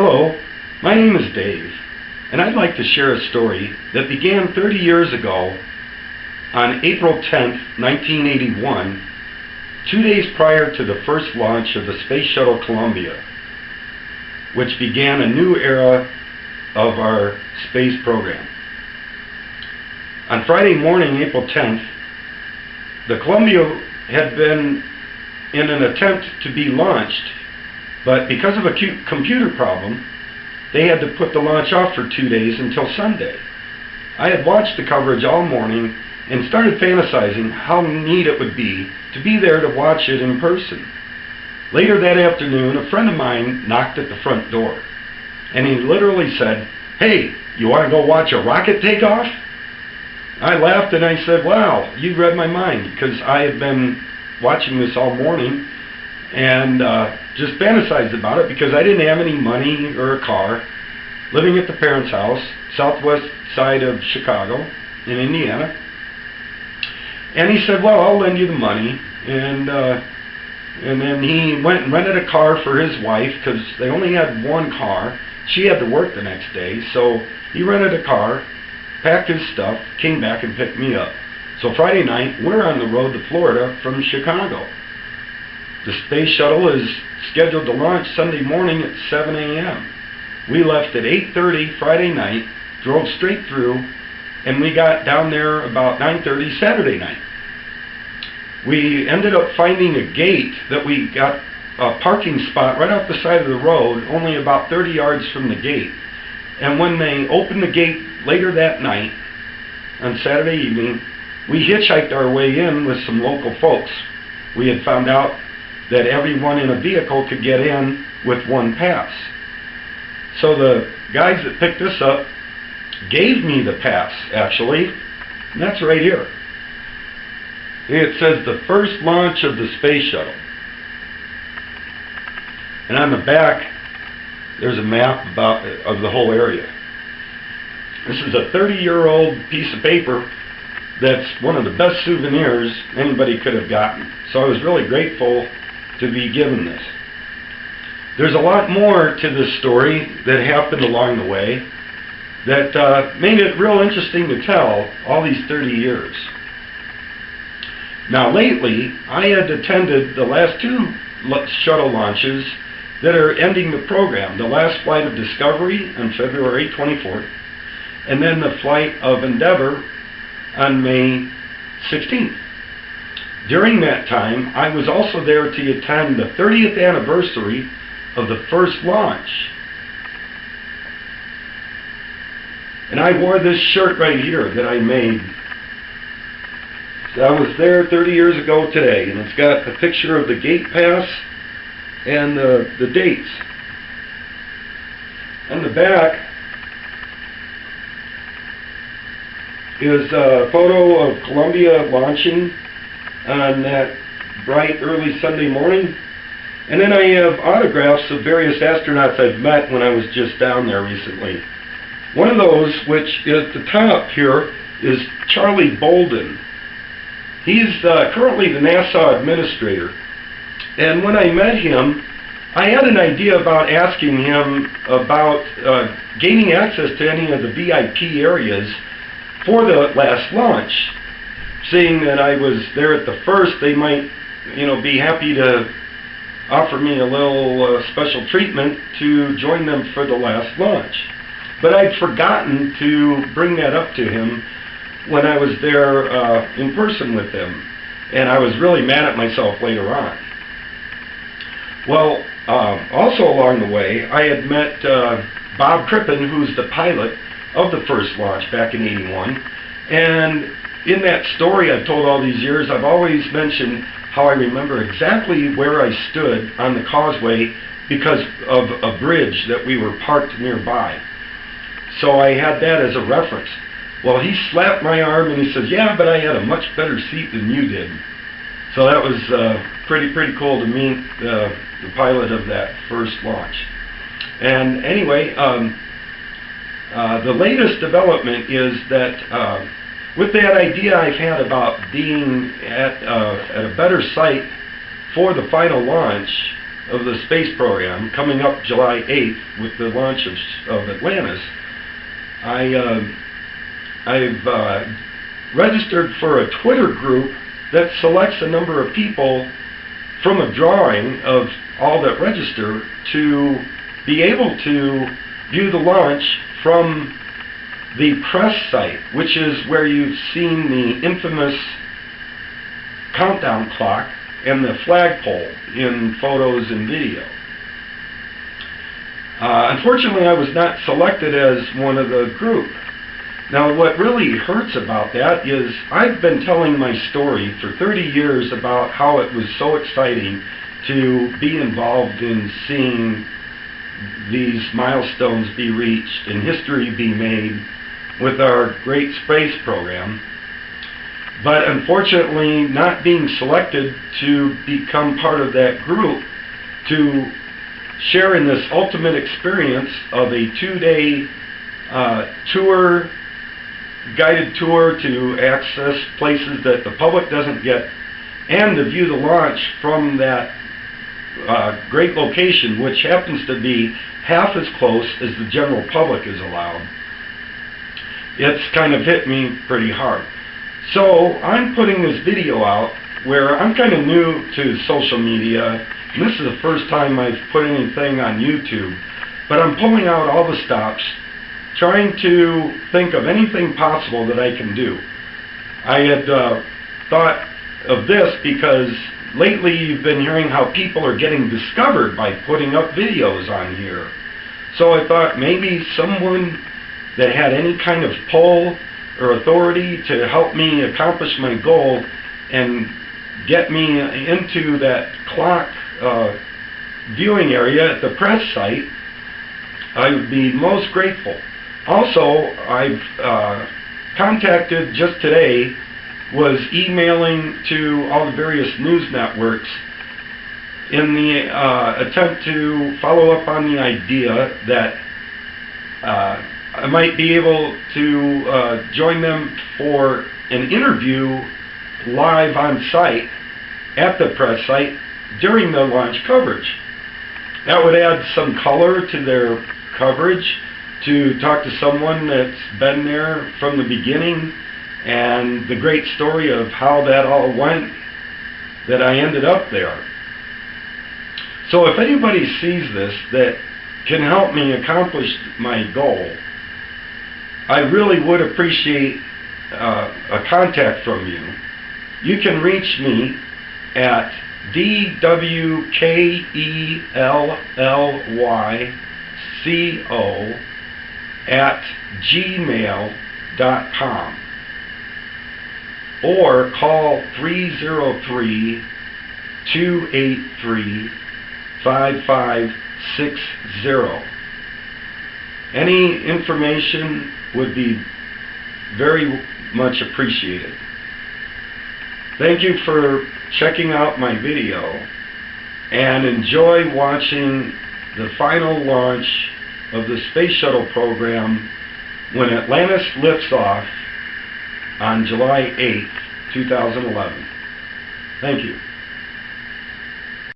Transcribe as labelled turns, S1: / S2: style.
S1: Hello, my name is Dave, and I'd like to share a story that began 30 years ago on April 10th, 1981, 2 days prior to the first launch of the Space Shuttle Columbia, which began a new era of our space program. On Friday morning, April 10th, the Columbia had been in an attempt to be launched, but because of a computer problem, they had to put the launch off for 2 days until Sunday. I had watched the coverage all morning and started fantasizing how neat it would be to be there to watch it in person. Later that afternoon, a friend of mine knocked at the front door, and he literally said, "Hey, you want to go watch a rocket take off?" I laughed and I said, "Wow, you read my mind," because I had been watching this all morning and just fantasized about it because I didn't have any money or a car, living at the parents' house, southwest side of Chicago in Indiana. And he said, "Well, I'll lend you the money." And then he went and rented a car for his wife because they only had one car. She had to work the next day, so he rented a car, packed his stuff, came back and picked me up. So Friday night, we're on the road to Florida from Chicago. The Space Shuttle is scheduled to launch Sunday morning at 7 a.m. We left at 8:30 Friday night, drove straight through, and we got down there about 9:30 Saturday night. We ended up finding a gate that we got a parking spot right off the side of the road, only about 30 yards from the gate. And when they opened the gate later that night, on Saturday evening, we hitchhiked our way in with some local folks. We had found out that everyone in a vehicle could get in with one pass. So the guys that picked us up gave me the pass, actually, and that's right here. It says the first launch of the Space Shuttle. And on the back, there's a map of the whole area. This is a 30-year-old piece of paper that's one of the best souvenirs anybody could have gotten. So I was really grateful to be given this. There's a lot more to this story that happened along the way that made it real interesting to tell all these 30 years. Now lately, I had attended the last two shuttle launches that are ending the program. The last flight of Discovery on February 24th, and then the flight of Endeavour on May 16th. During that time, I was also there to attend the 30th anniversary of the first launch. And I wore this shirt right here that I made. So I was there 30 years ago today, and it's got a picture of the gate pass and the dates. On the back is a photo of Columbia launching on that bright early Sunday morning. And then I have autographs of various astronauts I've met when I was just down there recently. One of those, which is at the top here, is Charlie Bolden. He's currently the NASA administrator. And when I met him, I had an idea about asking him about gaining access to any of the VIP areas for the last launch. Seeing that I was there at the first, they might, be happy to offer me a little special treatment to join them for the last launch. But I'd forgotten to bring that up to him when I was there in person with him, and I was really mad at myself later on. Well, also along the way, I had met Bob Crippen, who's the pilot of the first launch back in '81, and in that story I've told all these years, I've always mentioned how I remember exactly where I stood on the causeway because of a bridge that we were parked nearby. So I had that as a reference. Well, he slapped my arm and he says, "Yeah, but I had a much better seat than you did." So that was pretty cool to meet the pilot of that first launch. And anyway, the latest development is that with that idea I've had about being at a better site for the final launch, of the space program, coming up July 8th with the launch of Atlantis, I've registered for a Twitter group that selects a number of people from a drawing of all that register to be able to view the launch from the press site, which is where you've seen the infamous countdown clock and the flagpole in photos and video. Unfortunately, I was not selected as one of the group. Now, what really hurts about that is I've been telling my story for 30 years about how it was so exciting to be involved in seeing these milestones be reached and history be made with our great space program. But unfortunately, not being selected to become part of that group to share in this ultimate experience of a 2-day tour, guided tour to access places that the public doesn't get, and to view the launch from that great location, which happens to be half as close as the general public is allowed. It's kind of hit me pretty hard. So I'm putting this video out where I'm kind of new to social media, and this is the first time I've put anything on YouTube, but I'm pulling out all the stops, trying to think of anything possible that I can do. I had thought of this because lately you've been hearing how people are getting discovered by putting up videos on here. So I thought maybe someone that had any kind of pull or authority to help me accomplish my goal and get me into that clock viewing area at the press site, I would be most grateful. Also, I've contacted just today, was emailing to all the various news networks in the attempt to follow up on the idea that I might be able to join them for an interview live on site at the press site during the launch coverage. That would add some color to their coverage, to talk to someone that's been there from the beginning and the great story of how that all went, that I ended up there. So if anybody sees this that can help me accomplish my goal, I really would appreciate a contact from you. You can reach me at dwkellyco@gmail.com or call 303-283-5560. Any information would be very much appreciated. Thank you for checking out my video, and enjoy watching the final launch of the Space Shuttle program when Atlantis lifts off on July 8th, 2011. Thank you.